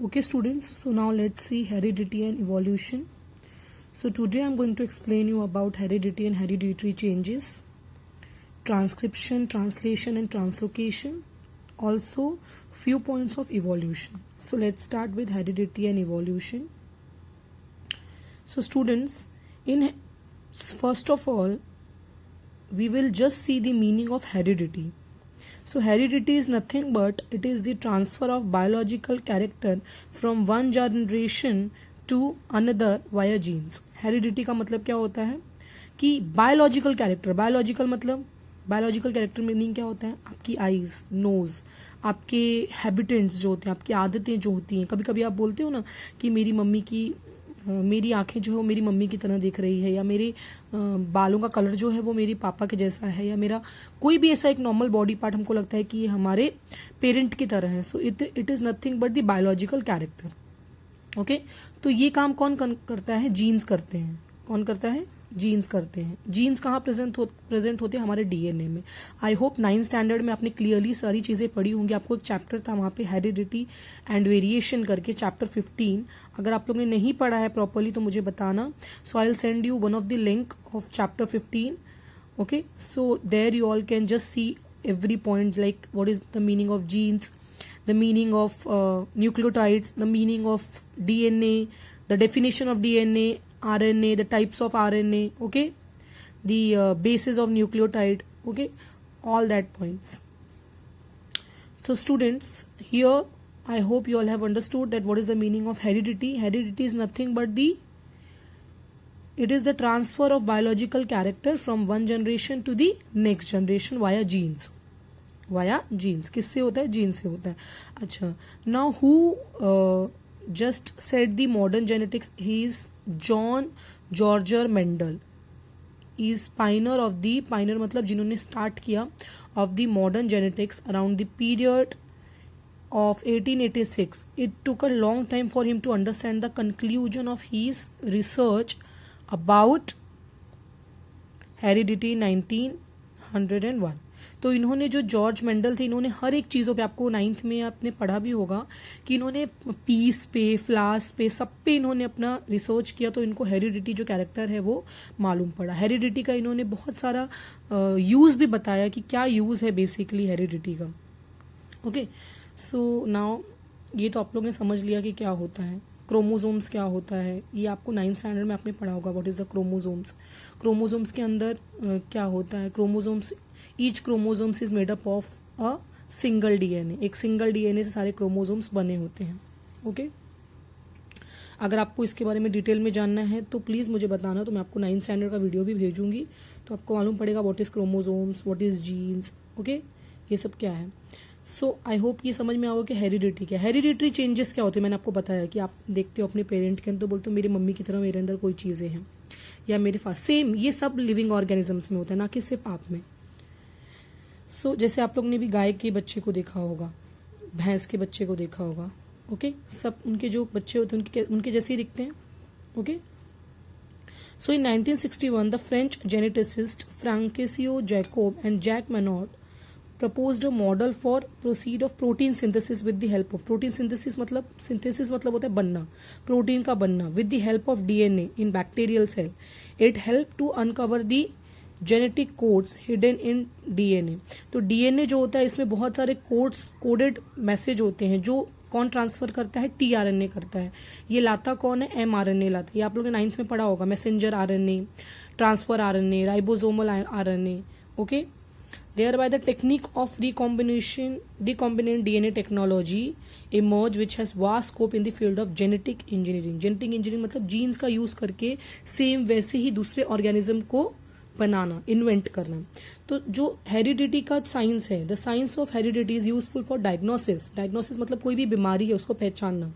Okay students, so now let's see heredity and evolution. So today I'm going to explain you about heredity and hereditary changes, transcription, translation and translocation, also few points of evolution. So let's start with heredity and evolution. So students, first of all, we will just see the meaning of heredity. So heredity is nothing but it is the transfer of biological character from one generation to another via genes. Heredity का मतलब क्या होता है कि biological character meaning क्या होता है, आपकी आईज, नोज, आपके हैबिटेंट्स जो होते हैं, आपकी आदतें जो होती हैं. कभी कभी आप बोलते हो ना कि मेरी आंखें जो है वो मेरी मम्मी की तरह दिख रही है, या मेरे बालों का कलर जो है वो मेरी पापा के जैसा है, या मेरा कोई भी ऐसा एक नॉर्मल बॉडी पार्ट हमको लगता है कि ये हमारे पेरेंट की तरह है. So it is nothing but the biological character. Okay, तो ये काम कौन करता है? जीन्स करते हैं. कौन करता है? जीन्स करते हैं. जीन्स कहाँ प्रेजेंट होते हैं? हमारे डीएनए में. आई होप 9th स्टैंडर्ड में आपने क्लियरली सारी चीजें पढ़ी होंगी. आपको एक चैप्टर था वहां पे हेरिडिटी एंड वेरिएशन करके, चैप्टर 15. अगर आप लोग ने नहीं पढ़ा है प्रॉपरली तो मुझे बताना. So I will send you one of the link of chapter 15. Okay, so there you all can just see every point, like what is the meaning of genes, the meaning of nucleotides, the meaning of DNA, the definition of DNA, RNA, the types of RNA, okay, the basis of nucleotide, okay, all that points. So students, here I hope you all have understood that what is the meaning of heredity. Heredity is nothing but it is the transfer of biological character from one generation to the next generation via genes. किससे होता है? Gene से होता है. अच्छा, now who just said the modern genetics? He is John George Mendel. He is pioneer मतलब जिन्होंने start किया of the modern genetics around the period of 1886. It took a long time for him to understand the conclusion of his research about heredity 1901. तो इन्होंने जो George Mendel थे, इन्होंने हर एक चीज़ों पे, आपको 9th में आपने पढ़ा भी होगा कि इन्होंने पीस पे, फ्लास पे, सब पे इन्होंने अपना रिसर्च किया. तो इनको हेरिडिटी जो कैरेक्टर है वो मालूम पड़ा. हेरिडिटी का इन्होंने बहुत सारा यूज भी बताया कि क्या यूज है बेसिकली हेरिडिटी का. ओके, सो नाउ ये तो आप लोग ने समझ लिया कि क्या होता है. क्रोमोसोम्स क्या होता है, ये आपको 9th स्टैंडर्ड में आपने पढ़ा होगा. What is the chromosomes. Chromosomes के अंदर क्या होता है? Chromosomes, each chromosomes is made up of a single DNA. एक सिंगल डीएनए से सारे क्रोमोसोम्स बने होते हैं. ओके, अगर आपको इसके बारे में डिटेल में जानना है तो प्लीज मुझे बताना, तो मैं आपको 9th स्टैंडर्ड का वीडियो भी भेजूंगी, तो आपको मालूम पड़ेगा what is chromosomes, what is genes. Okay, ये सब क्या है. सो आई होप ये समझ में आओगे कि हेरिडिटी क्या है. हेरिडिटरी चेंजेस क्या होते हैं? मैंने आपको बताया कि आप देखते हो अपने पेरेंट के अंदर, तो बोलते हो मेरी मम्मी की तरह मेरे अंदर कोई चीजें हैं, या मेरे पास सेम. ये सब लिविंग ऑर्गेनिजम्स में होता है, ना कि सिर्फ आप में. सो जैसे आप लोग ने भी गाय के बच्चे को देखा होगा, भैंस के बच्चे को देखा होगा. ओके, सब उनके जो बच्चे होते हैं उनके जैसे ही दिखते हैं. Okay, so in 1961 the French geneticist Francois Jacob and Jacques Monod proposed a model for proceed of protein synthesis with the help of protein synthesis मतलब होता है बनना, प्रोटीन का बनना, with the help of DNA in bacterial cell. It helped to uncover the genetic codes hidden in DNA. तो DNA जो होता है इसमें बहुत सारे कोडेड मैसेज होते हैं जो कौन ट्रांसफर करता है? tRNA करता है. ये लाता कौन है? mRNA लाता है. ये आप लोगों ने 9th में पढ़ा होगा. Messenger RNA, transfer RNA, ribosomal RNA. Okay, thereby the technique of recombinant DNA technology emerged, which has vast scope in the field of genetic engineering. genetic engineering मतलब जीन्स का यूज करके सेम वैसे ही दूसरे organism को बनाना, invent करना. तो जो heredity का साइंस है, the science of heredity is useful for diagnosis मतलब कोई भी बीमारी है उसको पहचानना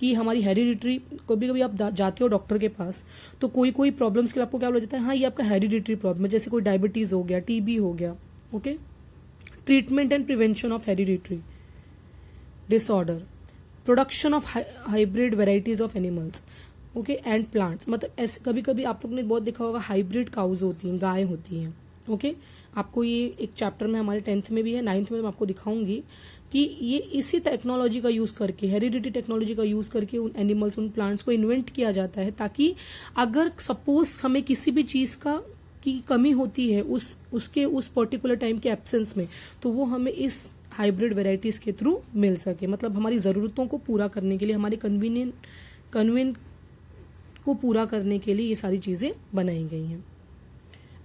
कि हमारी हेरिडिटरी. कभी कभी आप जाते हो डॉक्टर के पास तो कोई प्रॉब्लम्स के लिए आपको क्या बोला जाता है? हाँ, ये आपका हेरिडिटरी प्रॉब्लम है, जैसे कोई डायबिटीज हो गया, टीबी हो गया. Okay, treatment and prevention of hereditary disorder, production of hybrid varieties of animals. Okay, and plants. मतलब ऐसे कभी कभी आप लोग ने बहुत देखा होगा हाइब्रिड काउज होती हैं, गाय होती हैं. ओके, आपको ये एक चैप्टर में हमारे 10th में भी है, 9th में मैं आपको दिखाऊंगी. कि ये इसी टेक्नोलॉजी का यूज करके, हेरिडिटी टेक्नोलॉजी का यूज करके उन एनिमल्स, उन प्लांट्स को इन्वेंट किया जाता है, ताकि अगर सपोज हमें किसी भी चीज की कमी होती है उस पर्टिकुलर टाइम के एब्सेंस में, तो वो हमें इस हाइब्रिड वेराइटीज के थ्रू मिल सके। मतलब हमारी जरूरतों को पूरा करने के लिए, हमारे कन्वीनियंट को पूरा करने के लिए ये सारी चीजें बनाई गई हैं।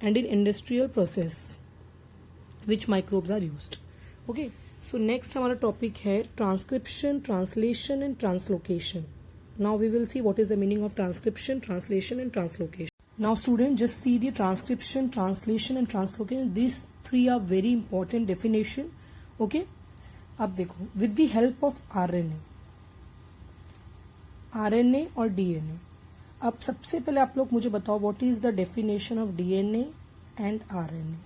And in industrial process which microbes are used. Okay, so next हमारा टॉपिक है transcription, translation and translocation. Now we will see what is the meaning of transcription, translation and translocation. Now student, just see the transcription, translation and translocation. These three are very important definition. Okay, अब देखो, with the help of RNA और DNA। अब सबसे पहले आप लोग मुझे बताओ what is the definition of DNA and RNA।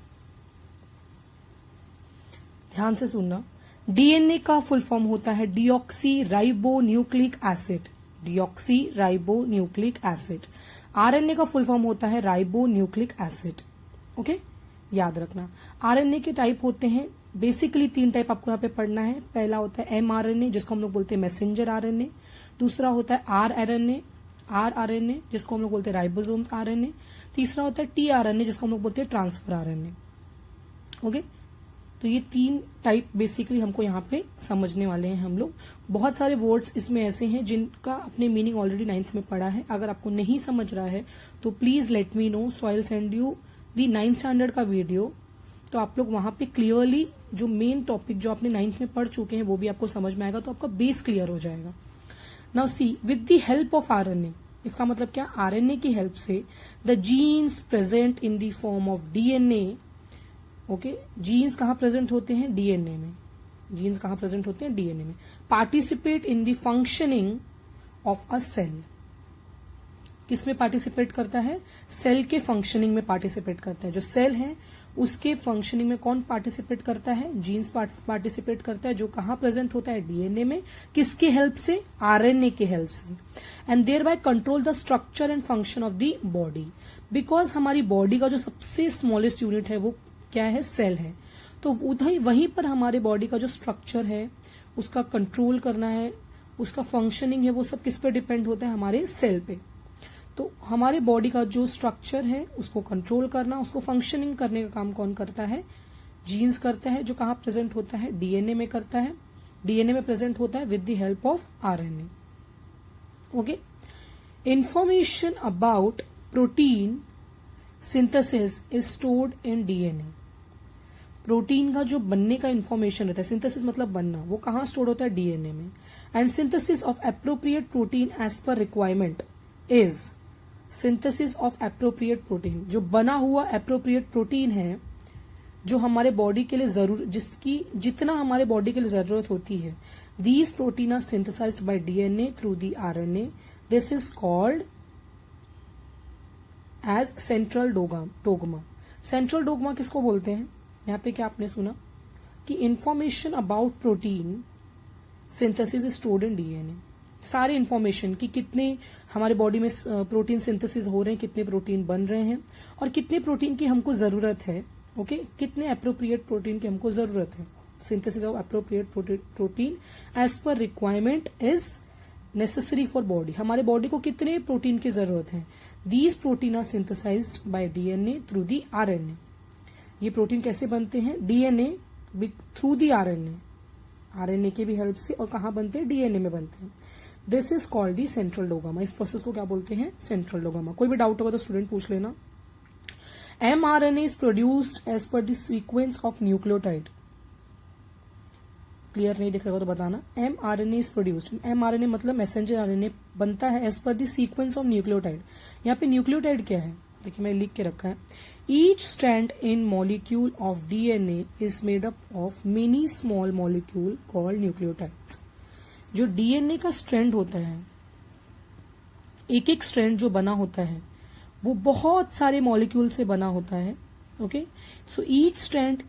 ध्यान से सुनना। DNA का फुल फॉर्म होता है deoxy ribo nucleic acid, deoxy ribo nucleic acid. RNA का फुल फॉर्म होता है राइबो न्यूक्लिक एसिड। ओके, याद रखना। आरएनए के टाइप होते हैं बेसिकली 3 टाइप, आपको यहाँ पे पढ़ना है। पहला होता है mRNA जिसको हम लोग बोलते हैं मैसेंजर आरएनए। दूसरा होता है rRNA जिसको हम लोग बोलते हैं राइबोसोम्स आरएनए। तीसरा होता है tRNA जिसको हम लोग बोलते हैं ट्रांसफर आरएनए। ओके, तो ये 3 टाइप बेसिकली हमको यहाँ पे समझने वाले हैं हम लोग। बहुत सारे वर्ड्स इसमें ऐसे हैं जिनका अपने मीनिंग ऑलरेडी 9th में पढ़ा है। अगर आपको नहीं समझ रहा है तो please let me know, so I will send you the 9th standard का वीडियो। तो आप लोग वहां पे क्लियरली जो मेन टॉपिक जो आपने 9th में पढ़ चुके हैं वो भी आपको समझ में आएगा, तो आपका बेस क्लियर हो जाएगा। Now see, with the help of RNA, इसका मतलब क्या, आरएनए की हेल्प से the genes present in the form of DNA. Okay, genes कहाँ प्रेजेंट होते हैं, डीएनए में। जीन्स कहाँ प्रेजेंट होते हैं, डीएनए में। Participate in the functioning of a cell, किसमें पार्टिसिपेट करता है, सेल के फंक्शनिंग में पार्टिसिपेट करता है। जो सेल है उसके फंक्शनिंग में कौन पार्टिसिपेट करता है, जीन्स पार्टिसिपेट करता है। जो कहाँ प्रेजेंट होता है, डीएनए में। किसके हेल्प से, आरएनए के हेल्प से। And thereby control the structure and function of the body, because हमारी बॉडी का जो सबसे स्मॉलेस्ट यूनिट है वो क्या है, सेल है। तो वहीं पर हमारे बॉडी का जो स्ट्रक्चर है उसका कंट्रोल करना है, उसका फंक्शनिंग है, वो सब किस पे डिपेंड होता है, हमारे सेल पे। तो हमारे बॉडी का जो स्ट्रक्चर है उसको कंट्रोल करना, उसको फंक्शनिंग करने का काम कौन करता है, जीन्स करता है। जो कहाँ प्रेजेंट होता है, डीएनए में करता है। डीएनए में प्रेजेंट होता है with the help of RNA. Okay, information about protein synthesis is stored in DNA. Protein का जो बनने का इंफॉर्मेशन रहता है, सिंथेसिस मतलब बनना, वो कहाँ स्टोर होता है, डीएनए में। And synthesis of appropriate protein as per requirement is, synthesis of appropriate protein, जो बना हुआ एप्रोप्रिएट प्रोटीन है जो हमारे बॉडी के लिए जिसकी जितना हमारे बॉडी के लिए जरूरत होती है, these protein are synthesized by DNA through the RNA. This is called as central dogma. Central dogma किसको बोलते हैं, यहाँ पे क्या आपने सुना कि information about protein synthesis is stored in DNA. सारे इंफॉर्मेशन कि कितने हमारे बॉडी में प्रोटीन सिंथेसिस हो रहे हैं, कितने प्रोटीन बन रहे हैं और कितने प्रोटीन की हमको जरूरत है। ओके, कितने अप्रोप्रिएट प्रोटीन की हमको जरूरत है। Synthesis of appropriate protein as per requirement is necessary for body. हमारे बॉडी को कितने प्रोटीन की जरूरत है, these protein are synthesized by DNA through the RNA. ये प्रोटीन कैसे बनते हैं, DNA through the RNA, RNA के भी हेल्प से। और कहाँ बनते हैं, डीएनए में बनते हैं। This is called the central dogma. इस प्रोसेस को क्या बोलते हैं, सेंट्रल डोगामा। कोई भी डाउट होगा तो स्टूडेंट पूछ लेना। mRNA is produced as per the sequence of nucleotide. Clear नहीं दिख रहा तो बताना। mRNA इज प्रोड्यूस्ड, mRNA मतलब मैसेंजर आरएनए बनता है as per the sequence of nucleotide. यहाँ पे न्यूक्लियोटाइड क्या है, देखिए मैं लिख के रखा है। Each strand in molecule of DNA is made up of many small molecule called nucleotides. जो डीएनए का स्ट्रैंड होता है, एक एक स्ट्रैंड जो बना होता है वो बहुत सारे मॉलिक्यूल से बना होता है। ओके, सो ईच स्ट्रैंड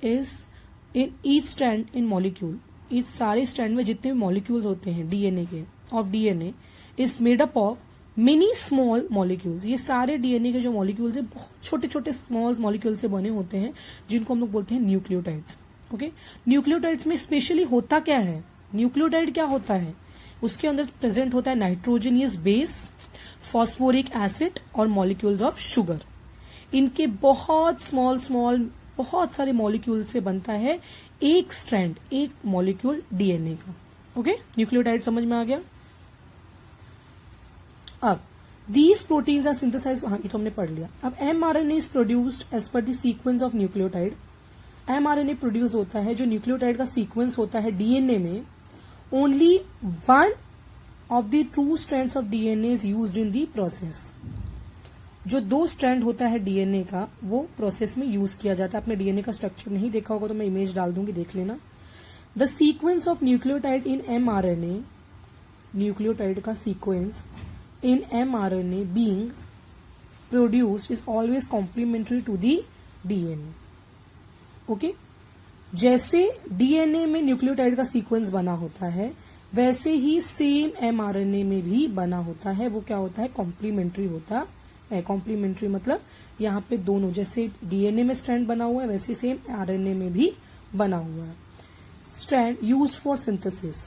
इन मॉलिक्यूल, इस सारे स्ट्रैंड में जितने भी मॉलिक्यूल्स होते हैं डीएनए के, of DNA is made up of many small molecules. ये सारे डीएनए के जो मॉलिक्यूल्स है बहुत छोटे छोटे स्मॉल मॉलिक्यूल से बने होते हैं जिनको हम लोग बोलते हैं न्यूक्लियोटाइड्स। ओके, न्यूक्लियोटाइड्स में स्पेशली होता क्या है, न्यूक्लियोटाइड क्या होता है, उसके अंदर प्रेजेंट होता है नाइट्रोजनियस बेस, फॉस्फोरिक एसिड और मॉलिक्यूल्स ऑफ शुगर। इनके बहुत स्मॉल बहुत सारे मॉलिक्यूल से बनता है एक स्ट्रैंड, एक मॉलिक्यूल डीएनए का। ओके, न्यूक्लियोटाइड समझ में आ गया। अब दीज प्रोटीन्स आर सिंथेसाइज्ड, हाँ ये तो हमने पढ़ लिया। अब mRNA is produced as per the sequence of nucleotide. MRNA produce होता है, जो न्यूक्लियोटाइड का सीक्वेंस होता है डीएनए में, only one of the true strands of DNA is used in the process. जो 2 स्ट्रैंड होता है डीएनए का, वो प्रोसेस में यूज किया जाता है। आपने डीएनए का स्ट्रक्चर नहीं देखा होगा तो मैं इमेज डाल दूंगी, देख लेना। The sequence of nucleotide in mRNA, nucleotide का sequence in mRNA being produced is always complementary to the DNA. Okay, जैसे डीएनए में न्यूक्लियोटाइड का सीक्वेंस बना होता है, वैसे ही सेम एमआरएनए में भी बना होता है। वो क्या होता है, कॉम्प्लीमेंट्री होता है। कॉम्प्लीमेंट्री मतलब यहाँ पे दोनों, जैसे डीएनए में स्ट्रैंड बना हुआ है वैसे सेम आरएनए में भी बना हुआ है। स्ट्रैंड यूज्ड फॉर सिंथेसिस,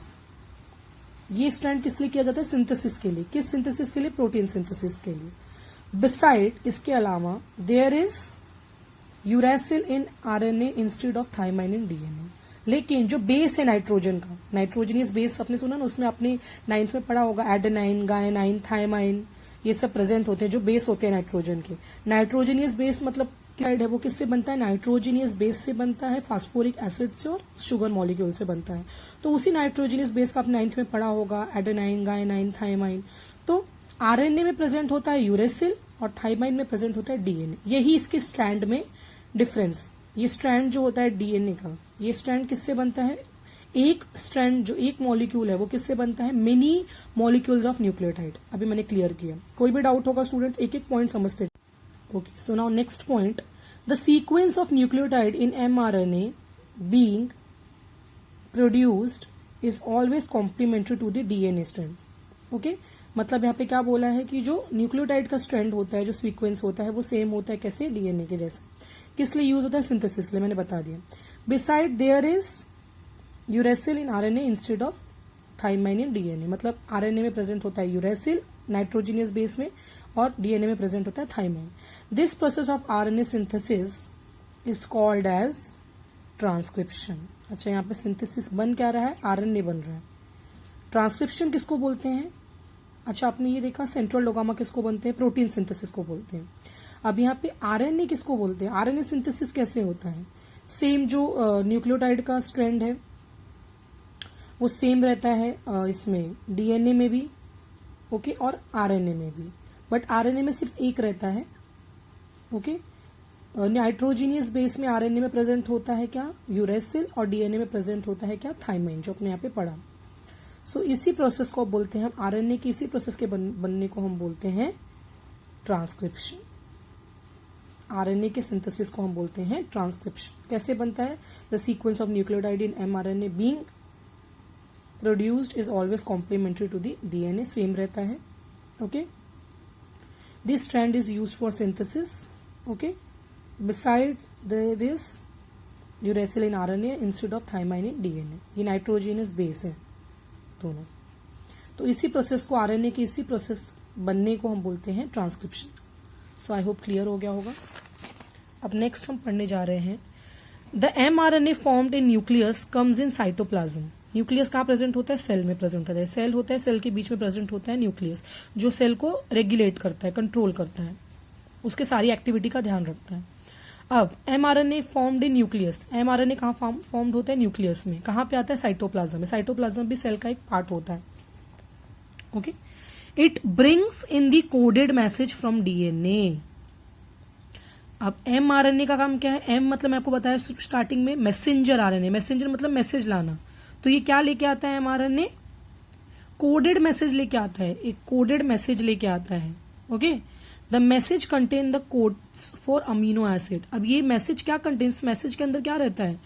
ये स्ट्रैंड किस लिए किया जाता है, सिंथेसिस के लिए। किस सिंथेसिस के लिए, प्रोटीन सिंथेसिस के लिए। बिसाइड, इसके अलावा, there is uracil in RNA instead of thymine in DNA. लेकिन जो बेस है नाइट्रोजन का, नाइट्रोजनियस बेस आपने सुना ना, उसमें आपने 9th में पढ़ा होगा, एडेनाइन, गायनाइन, थाइमाइन, ये सब प्रेजेंट होते हैं जो बेस होते हैं नाइट्रोजन के। नाइट्रोजनियस बेस मतलब क्या है, वो किससे बनता है, नाइट्रोजनियस बेस से बनता है, फास्फोरिक एसिड से और शुगर मॉलिक्यूल से बनता है। तो उसी नाइट्रोजनियस बेस का आप 9th में पढ़ा होगा, एडेनाइन, गायनाइन, थाइमाइन। तो आरएनए में प्रेजेंट होता है यूरेसिल और थाइमाइन में प्रेजेंट होता है डीएनए। यही इसके स्ट्रैंड में डिफरेंस है। ये स्ट्रैंड जो होता है डीएनए का, ये स्ट्रैंड किससे बनता है, एक स्ट्रैंड जो एक मॉलिक्यूल है वो किससे बनता है, मेनी मॉलिक्यूल्स ऑफ न्यूक्लियोटाइड। अभी मैंने क्लियर किया। कोई भी डाउट होगा स्टूडेंट, एक एक पॉइंट समझते। Okay, so now next point, the sequence of nucleotide in mRNA being produced is always complementary to the DNA strand. Okay, मतलब यहाँ पे क्या बोला है कि जो न्यूक्लियोटाइड का स्ट्रैंड होता है, जो सीक्वेंस होता है, वो सेम होता है कैसे, डीएनए के जैसे। किस लिए यूज होता है, सिंथेसिस के लिए, मैंने बता दिया। Beside there is uracil in RNA instead of thymine in DNA, मतलब आरएनए में प्रेजेंट होता है यूरेसिल नाइट्रोजनियस बेस में और डीएनए में प्रेजेंट होता है thymine. This process of RNA synthesis is called as transcription. अच्छा, यहाँ पे सिंथेसिस बन क्या रहा है, आरएनए बन रहा है। ट्रांसक्रिप्शन किसको बोलते हैं, अच्छा आपने ये देखा, सेंट्रल डोगामा किसको बोलते हैं, प्रोटीन सिंथेसिस को बोलते हैं। अब यहाँ पे आरएनए किसको बोलते हैं, आरएनए सिंथेसिस कैसे होता है, सेम जो न्यूक्लियोटाइड का स्ट्रैंड है वो सेम रहता है इसमें डीएनए में भी, ओके, और आरएनए में भी, बट आरएनए में सिर्फ एक रहता है। ओके, नाइट्रोजीनियस बेस में आरएनए में प्रेजेंट होता है क्या, यूरेसिल, और डीएनए में प्रेजेंट होता है क्या, थाइमाइन, जो अपने यहाँ पे पढ़ा। सो इसी प्रोसेस को बोलते हैं हम, आरएनए की इसी प्रोसेस के बनने को हम बोलते हैं ट्रांसक्रिप्शन। आरएनए के सिंथेसिस को हम बोलते हैं ट्रांसक्रिप्शन। कैसे बनता है, the sequence of nucleotide in mRNA being produced is always complementary to the DNA, same रहता है। Okay, this strand is used for synthesis. Okay, besides there is uracil in RNA instead of thymine in DNA. ये nitrogenous base है दोनों। तो इसी process को, RNA की इसी प्रोसेस बनने को हम बोलते हैं transcription. So I hope clear हो गया होगा। अब नेक्स्ट हम पढ़ने जा रहे हैं, the mRNA formed in nucleus comes in cytoplasm. Nucleus कहाँ प्रेजेंट होता है, सेल में प्रेजेंट होता है। सेल होता है, सेल के बीच में प्रेजेंट होता है न्यूक्लियस, जो सेल को रेगुलेट करता है, कंट्रोल करता है, उसके सारी एक्टिविटी का ध्यान रखता है। अब mRNA formed in nucleus, mRNA कहाँ फॉर्म्ड होता है, न्यूक्लियस में। कहाँ पे आता है, साइटोप्लाज्म में। साइटोप्लाज्म भी सेल का एक पार्ट होता है। Okay, it brings in the coded message from DNA. अब एमआरएनए का काम क्या है, एम मतलब मैं आपको बताया स्टार्टिंग में, मैसेंजर आरएनए। मैसेंजर मतलब मैसेज लाना। तो ये क्या लेके आता है एमआरएनए, कोडेड मैसेज लेके आता है, एक कोडेड मैसेज लेके आता है। Okay, the message contain the codes for amino acid. अब ये मैसेज क्या कंटेन्स, मैसेज के अंदर क्या रहता है,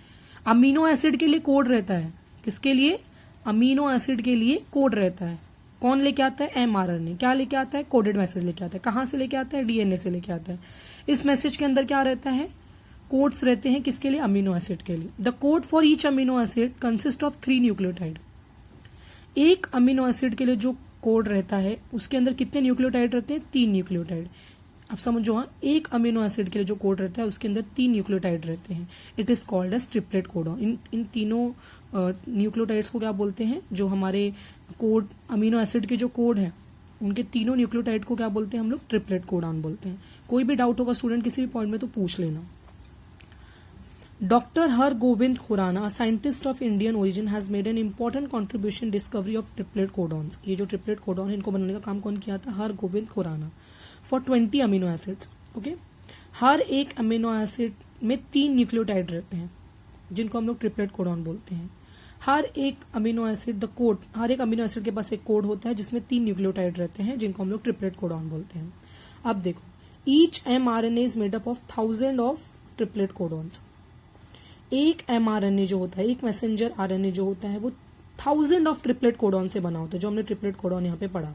अमीनो एसिड के लिए कोड रहता है। किसके लिए, अमीनो एसिड के लिए कोड रहता है। कौन लेके आता है, एमआरएनए। क्या लेके आता है, कोडेड मैसेज लेके आता है। कहाँ से लेके आता है, डीएनए से लेके आता है। इस मैसेज के अंदर क्या रहता है, कोड्स रहते हैं किसके लिए? अमीनो एसिड के लिए। The code for each amino acid consist of 3 nucleotide. एक अमीनो एसिड के लिए जो कोड रहता है उसके अंदर कितने न्यूक्लियोटाइड रहते हैं? 3 न्यूक्लियोटाइड। अब समझो, हाँ, एक अमीनो एसिड के लिए जो कोड रहता है उसके अंदर 3 न्यूक्लियोटाइड रहते हैं। It is called as triplet codon. इन तीनों न्यूक्लियोटाइड्स को क्या बोलते हैं? जो हमारे कोड अमीनो एसिड के जो कोड है उनके तीनों न्यूक्लियोटाइड को क्या बोलते हैं हम लोग? ट्रिपलेट कोडॉन बोलते हैं। कोई भी डाउट होगा स्टूडेंट किसी भी पॉइंट में तो पूछ लेना। Doctor Hargobind Khorana, a scientist of Indian origin, has made an important contribution discovery of triplet codons। ये जो ट्रिपलेट कोडॉन है इनको बनाने का काम कौन किया था? Hargobind Khorana. For 20 amino acids. Okay, हर एक अमीनो एसिड में 3 न्यूक्लियोटाइड रहते हैं जिनको हम लोग ट्रिपलेट कोडॉन बोलते हैं। हर एक अमीनो एसिड द कोड, हर एक अमीनो एसिड के पास एक कोड होता है जिसमें 3 न्यूक्लियोटाइड रहते हैं जिनको हम लोग ट्रिपलेट कोडॉन बोलते हैं। अब देखो, each mRNA is made up of 1000 of triplet codons. एक mRNA जो होता है, एक मैसेंजर RNA जो होता है वो 1000 ऑफ ट्रिपलेट कोडॉन से बना होता है, जो हमने ट्रिपलेट कोडॉन यहाँ पे पढ़ा।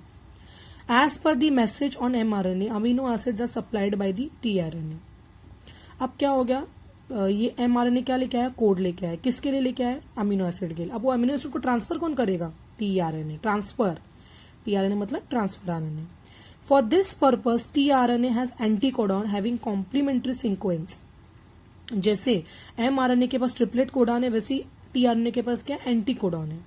As per the message on mRNA amino acids are supplied by the tRNA। अब क्या हो गया? ये mRNA क्या लेके आया? कोड लेके आया। किसके लिए लेके आया? अमीनो एसिड के लिए। अब वो अमीनो एसिड को ट्रांसफर कौन करेगा? tRNA। ट्रांसफर, tRNA मतलब transfer RNA। For this purpose tRNA has anticodon having complementary sequence. जैसे mRNA के पास ट्रिपलेट कोडॉन है वैसे tRNA के पास क्या? एंटीकोडॉन है।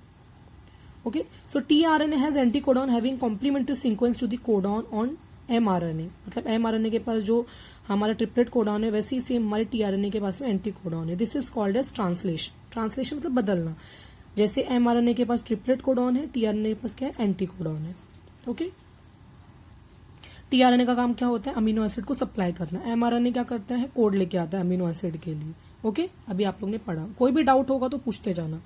Okay, so tRNA has anticodon having complementary sequence to the codon on mRNA। मतलब mRNA के पास जो हमारा ट्रिपलेट कोडॉन है वैसे ही सेम हमारे tRNA के पास में एंटीकोडॉन है। This is called as translation. Translation मतलब बदलना। जैसे mRNA के पास ट्रिपलेट कोडॉन है, tRNA के पास क्या है? एंटीकोडॉन है। ओके, tRNA का काम क्या होता है? अमीनो एसिड को सप्लाई करना। mRNA क्या करता है? कोड लेके आता है अमीनो एसिड के लिए। ओके, अभी आप लोग ने पढ़ा। कोई भी डाउट होगा तो पूछते जाना।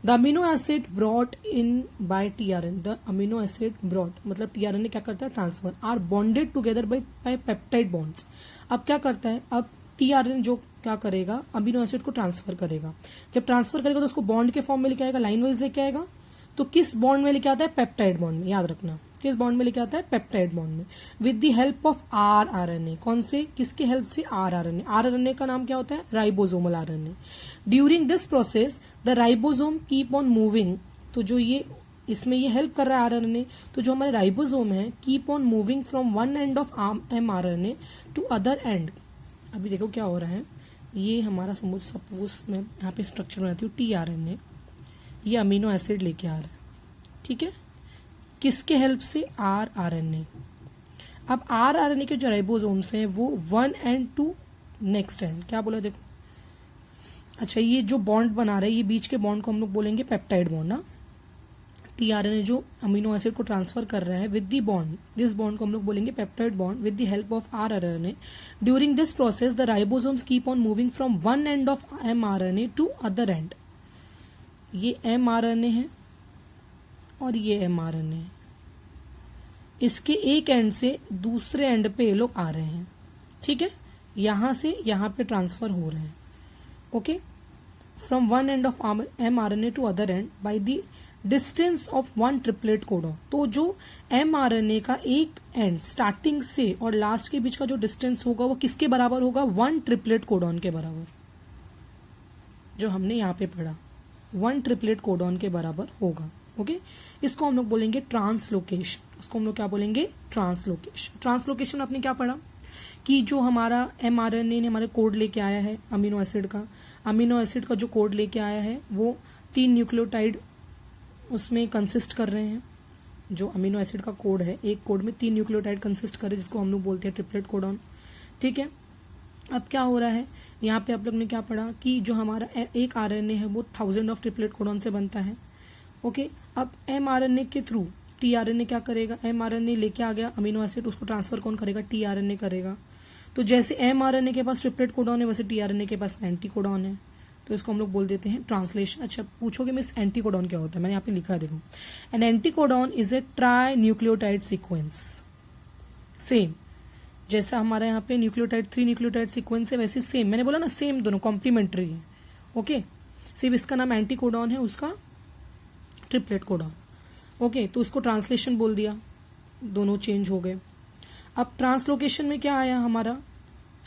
The amino acid brought in by tRNA, the amino acid brought मतलब tRNA क्या करता है? Transfer. Are bonded together by peptide bonds. अब क्या करता है? अब tRNA जो क्या करेगा? अमीनो एसिड को ट्रांसफर करेगा। जब ट्रांसफर करेगा तो उसको बॉन्ड के फॉर्म में लेके आएगा, लाइन वाइज लेके आएगा। तो किस बॉन्ड में लेके आता है? पेप्टाइड बॉन्ड में। याद रखना, किस बॉन्ड में लेके आता है? पेप्टाइड बॉन्ड में। With the help of rRNA। कौन से? किसके हेल्प से? rRNA। rRNA का नाम क्या होता है? Ribosomal RNA। During this process the ribosome keep on moving. तो जो ये इसमें ये हेल्प कर रहा है RNA, तो जो हमारे राइबोसोम है keep on moving from one end of mRNA to other end. अभी देखो क्या हो रहा है। ये हमारा सपोज मैं यहाँ पे स्ट्रक्चर बनाती हूँ tRNA। ये अमीनो एसिड लेके आ रहा है, ठीक है, किसके हेल्प से? rRNA। अब rRNA के जो राइबोसोम्स हैं वो 1 एंड टू नेक्स्ट एंड। क्या बोला देखो? अच्छा, ये जो बॉन्ड बना रहा है ये बीच के बॉन्ड को हम लोग बोलेंगे पेप्टाइड बॉन्ड ना। tRNA जो अमीनो एसिड को ट्रांसफर कर रहा है with the bond, this bond को हम लोग बोलेंगे peptide bond with the help of rRNA। During this process the ribosomes keep on moving from one end of mRNA to other end. ये mRNA है और ये mRNA है। इसके एक एंड से दूसरे एंड पे ये लोग आ रहे हैं, ठीक है, यहां से यहां पे ट्रांसफर हो रहे हैं। Okay, from one end of mRNA to other end by the distance of 1 triplet codon. तो जो mRNA का एक एंड स्टार्टिंग से और लास्ट के बीच का जो डिस्टेंस होगा वो किसके बराबर होगा? 1 ट्रिपलेट कोडॉन के बराबर। जो हमने यहाँ पे पढ़ा 1 ट्रिपलेट कोडॉन के बराबर होगा। ओके, इसको हम लोग बोलेंगे ट्रांसलोकेशन। इसको हम लोग क्या बोलेंगे? ट्रांसलोकेशन। ट्रांसलोकेशन आपने क्या पढ़ा कि जो हमारा mRNA ने हमारे कोड लेके आया है अमीनो एसिड का जो कोड लेके आया है वो 3 न्यूक्लियोटाइड उसमें कंसिस्ट कर रहे हैं। जो अमीनो एसिड का कोड है, एक कोड में 3 न्यूक्लियोटाइड कंसिस्ट कर रहे हैं जिसको हम लोग बोलते हैं ट्रिपलेट कोडॉन, ठीक है। अब क्या हो रहा है यहाँ पे आप लोग ने क्या पढ़ा कि जो हमारा एक RNA है वो 1000 ऑफ ट्रिपलेट कोडॉन से बनता है। ओके, अब mRNA के थ्रू tRNA क्या करेगा? mRNA लेके आ गया अमीनो एसिड, उसको ट्रांसफर कौन करेगा? tRNA करेगा। तो जैसे mRNA के पास ट्रिपलेट कोडॉन है वैसे tRNA के पास एंटी कोडॉन है, तो इसको हम लोग बोल देते हैं ट्रांसलेशन। अच्छा, पूछोगे मिस एंटी कोडॉन क्या होता है? मैंने यहाँ पे लिखा है देखो, an anti codon is a tri nucleotide sequence. Same जैसा हमारा यहाँ पे न्यूक्लियोटाइड 3 न्यूक्लियोटाइड सीक्वेंस है वैसे सेम, मैंने बोला ना सेम, दोनों कॉम्प्लीमेंट्री है। ओके, सिर्फ इसका नाम एंटी कोडॉन है, उसका ट्रिपलेट कोडॉन। ओके, तो इसको ट्रांसलेशन बोल दिया, दोनों चेंज हो गए। अब ट्रांसलोकेशन में क्या आया हमारा?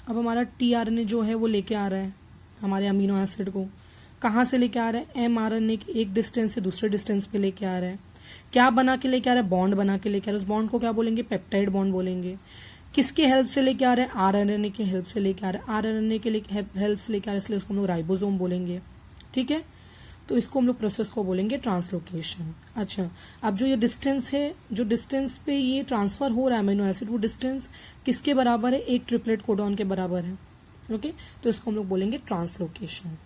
अब हमारा टीआरएनए जो है वो लेके आ रहा है हमारे अमीनो एसिड को, कहाँ से लेके आ रहा है, एमआरएनए के एक डिस्टेंस से दूसरे डिस्टेंस पे लेके आ रहा है। क्या बना के लेके आ रहा है, बॉन्ड बना के लेके आ रहा है। उस बॉन्ड को क्या बोलेंगे, पेप्टाइड बॉन्ड बोलेंगे। किसके हेल्प से लेके आ रहा है, आरएनए के हेल्प से लेके आ रहा है। आरएनए के हेल्प से लेके आ रहा है, इसलिए उसको हम लोग राइबोसोम बोलेंगे। ठीक है, तो इसको हम लोग प्रोसेस को बोलेंगे ट्रांसलोकेशन। अच्छा, अब जो ये डिस्टेंस है, जो डिस्टेंस पे ये ट्रांसफर हो रहा है अमीनो एसिड, वो डिस्टेंस किसके बराबर है, एक ट्रिपलेट कोडॉन के बराबर है। ओके, तो इसको हम लोग बोलेंगे ट्रांसलोकेशन।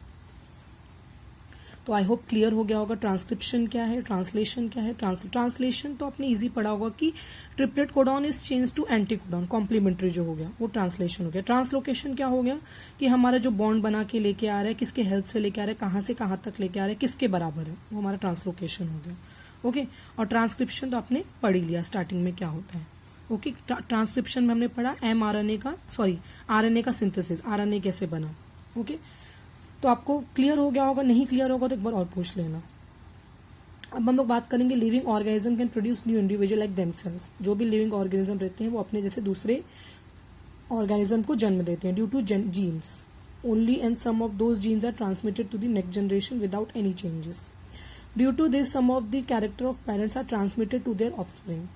तो आई होप क्लियर हो गया होगा ट्रांसक्रिप्शन क्या है, ट्रांसलेशन क्या है। ट्रांसलेशन तो आपने इजी पढ़ा होगा कि triplet codon is change to anti codon, complementary जो हो गया वो ट्रांसलेशन हो गया। ट्रांसलोकेशन क्या हो गया कि हमारा जो बॉन्ड बना के लेके आ रहा है, किसके हेल्प से लेके आ रहा है, कहाँ से कहाँ तक लेके आ रहा है, किसके बराबर है, वो हमारा ट्रांसलोकेशन हो गया। ओके, और ट्रांसक्रिप्शन तो आपने पढ़ ही लिया स्टार्टिंग में क्या होता है। ओके, ट्रांसक्रिप्शन में हमने पढ़ा आरएनए का सिंथेसिस, आरएनए कैसे बना। ओके, तो आपको क्लियर हो गया होगा, नहीं क्लियर होगा तो एक बार और पूछ लेना। अब हम लोग बात करेंगे living organism can produce new individual like themselves. जो भी लिविंग ऑर्गेनिज्म रहते हैं वो अपने जैसे दूसरे ऑर्गेनिज्म को जन्म देते हैं due to genes only, and some of those genes are transmitted to the next generation without any changes. Due to this some of the character of parents are transmitted to their offspring.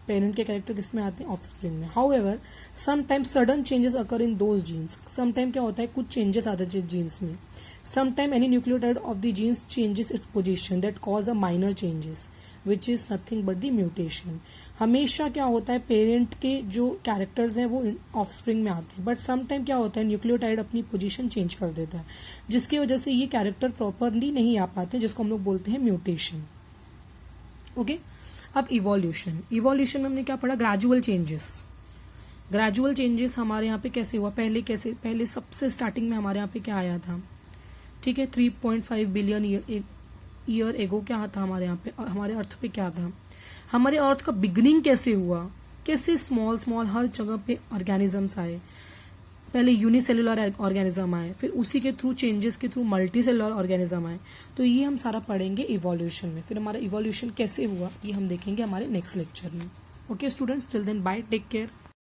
Parent के character किसमें आते हैं, offspring में। However sometime sudden changes occur in those genes. Sometime क्या होता है, कुछ changes आते हैं जीन्स में। Sometime any nucleotide of the genes changes its position that cause a minor changes which is nothing but the mutation. हमेशा क्या होता है, पेरेंट के जो कैरेक्टर्स हैं वो ऑफस्प्रिंग में आते हैं, बट समटाइम क्या होता है, न्यूक्लियोटाइड अपनी पोजीशन चेंज कर देता है, जिसकी वजह से ये कैरेक्टर प्रॉपरली नहीं आ पाते, जिसको हम लोग बोलते हैं म्यूटेशन। ओके, अब इवोल्यूशन में हमने क्या पढ़ा, ग्रेजुअल चेंजेस हमारे यहाँ पे कैसे हुआ, पहले सबसे स्टार्टिंग में हमारे यहाँ पे क्या आया था। ठीक है, 3.5 बिलियन ईयर एगो क्या था हमारे यहाँ पे, हमारे अर्थ पे क्या था, हमारे अर्थ का बिगनिंग कैसे हुआ, कैसे स्मॉल हर जगह पे ऑर्गेनिजम्स आए। पहले यूनिसेलुलर ऑर्गेनिज्म आए, फिर उसी के थ्रू चेंजेस के थ्रू मल्टी सेलुलर ऑर्गेनिज्म आए। तो ये हम सारा पढ़ेंगे इवोल्यूशन में। फिर हमारा इवोल्यूशन कैसे हुआ ये हम देखेंगे हमारे नेक्स्ट लेक्चर में। Okay students, till then bye, take care.